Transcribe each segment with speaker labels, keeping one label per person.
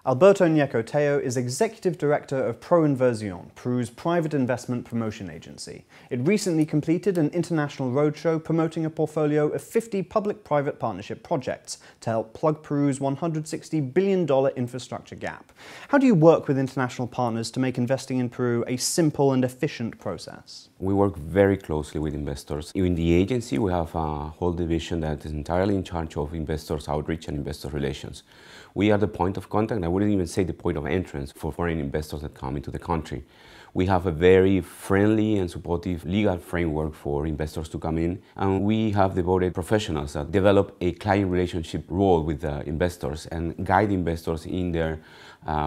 Speaker 1: Alberto Ñecco is Executive Director of ProInversión, Peru's private investment promotion agency. It recently completed an international roadshow promoting a portfolio of 50 public-private partnership projects to help plug Peru's $160 billion infrastructure gap. How do you work with international partners to make investing in Peru a simple and efficient process?
Speaker 2: We work very closely with investors. In the agency, we have a whole division that is entirely in charge of investors outreach and investor relations. We are the point of contact, I wouldn't even say the point of entrance for foreign investors that come into the country. We have a very friendly and supportive legal framework for investors to come in, and we have devoted professionals that develop a client relationship role with the investors and guide investors in their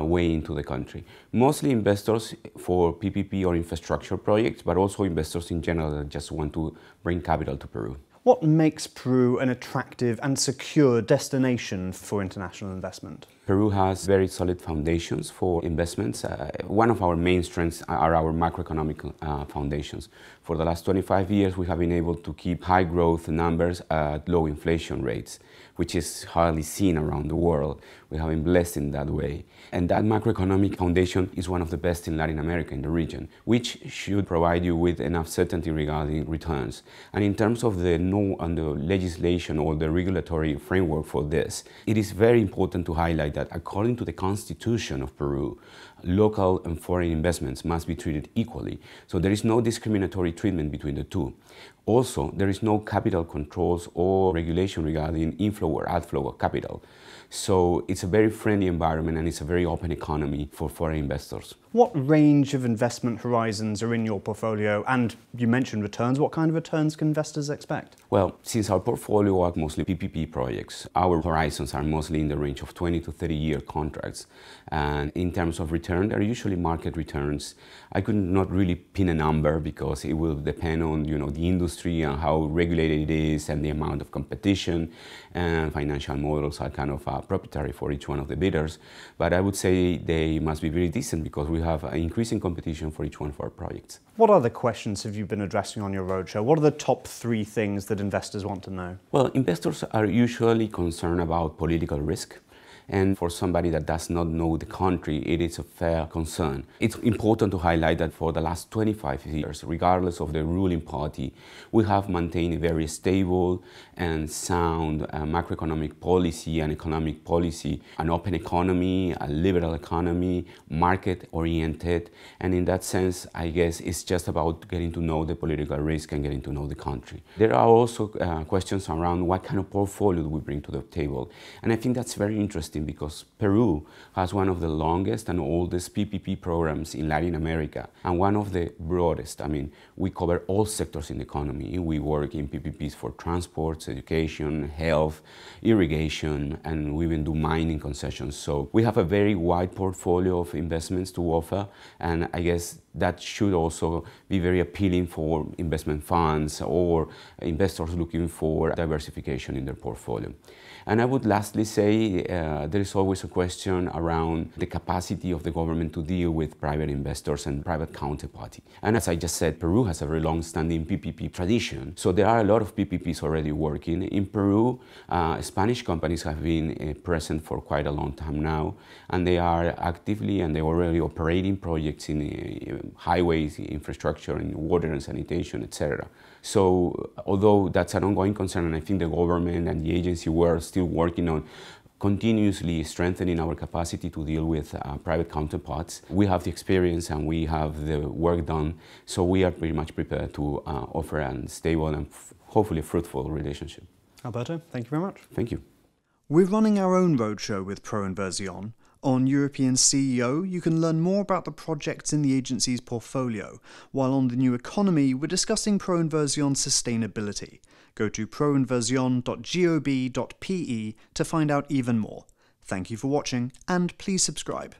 Speaker 2: way into the country. Mostly investors for PPP or infrastructure projects, but also investors in general that just want to bring capital to Peru.
Speaker 1: What makes Peru an attractive and secure destination for international investment?
Speaker 2: Peru has very solid foundations for investments. One of our main strengths are our macroeconomic foundations. For the last 25 years, we have been able to keep high growth numbers at low inflation rates, which is hardly seen around the world. We have been blessed in that way. And that macroeconomic foundation is one of the best in Latin America, in the region, which should provide you with enough certainty regarding returns. And in terms of the legislation or the regulatory framework for this, it is very important to highlight that according to the Constitution of Peru, local and foreign investments must be treated equally. So there is no discriminatory treatment between the two. Also, there is no capital controls or regulation regarding inflow or outflow of capital. So it's a very friendly environment and it's a very open economy for foreign investors.
Speaker 1: What range of investment horizons are in your portfolio? And you mentioned returns. What kind of returns can investors expect?
Speaker 2: Well, since our portfolio are mostly PPP projects, our horizons are mostly in the range of 20 to 30-year contracts. And in terms of return, they're usually market returns. I could not really pin a number because it will depend on the industry and how regulated it is and the amount of competition, and financial models are kind of proprietary for each one of the bidders. But I would say they must be very decent because we have an increasing competition for each one of our projects.
Speaker 1: What other questions have you been addressing on your roadshow? What are the top 3 things that investors want to know?
Speaker 2: Well, investors are usually concerned about political risk. And for somebody that does not know the country, it is a fair concern. It's important to highlight that for the last 25 years, regardless of the ruling party, we have maintained a very stable and sound macroeconomic policy and economic policy, an open economy, a liberal economy, market-oriented. And in that sense, I guess it's just about getting to know the political risk and getting to know the country. There are also questions around what kind of portfolio do we bring to the table. And I think that's very interesting, because Peru has one of the longest and oldest PPP programs in Latin America and one of the broadest. I mean, we cover all sectors in the economy. We work in PPPs for transports, education, health, irrigation, and we even do mining concessions. So we have a very wide portfolio of investments to offer, and I guess that should also be very appealing for investment funds or investors looking for diversification in their portfolio. And I would lastly say there is always a question around the capacity of the government to deal with private investors and private counterparty. And as I just said, Peru has a very long-standing PPP tradition. So there are a lot of PPPs already working. In Peru, Spanish companies have been present for quite a long time now, and they are actively and they're already operating projects in highways, infrastructure, in water and sanitation, etc. So although that's an ongoing concern, and I think the government and the agency were still working on continuously strengthening our capacity to deal with private counterparts, we have the experience and we have the work done, so we are pretty much prepared to offer a stable and hopefully fruitful relationship.
Speaker 1: Alberto, thank you very much.
Speaker 2: Thank you.
Speaker 1: We're running our own roadshow with ProInversión. On European CEO, you can learn more about the projects in the agency's portfolio, while on the new economy, we're discussing ProInversión's sustainability. Go to proinversion.gob.pe to find out even more. Thank you for watching, and please subscribe.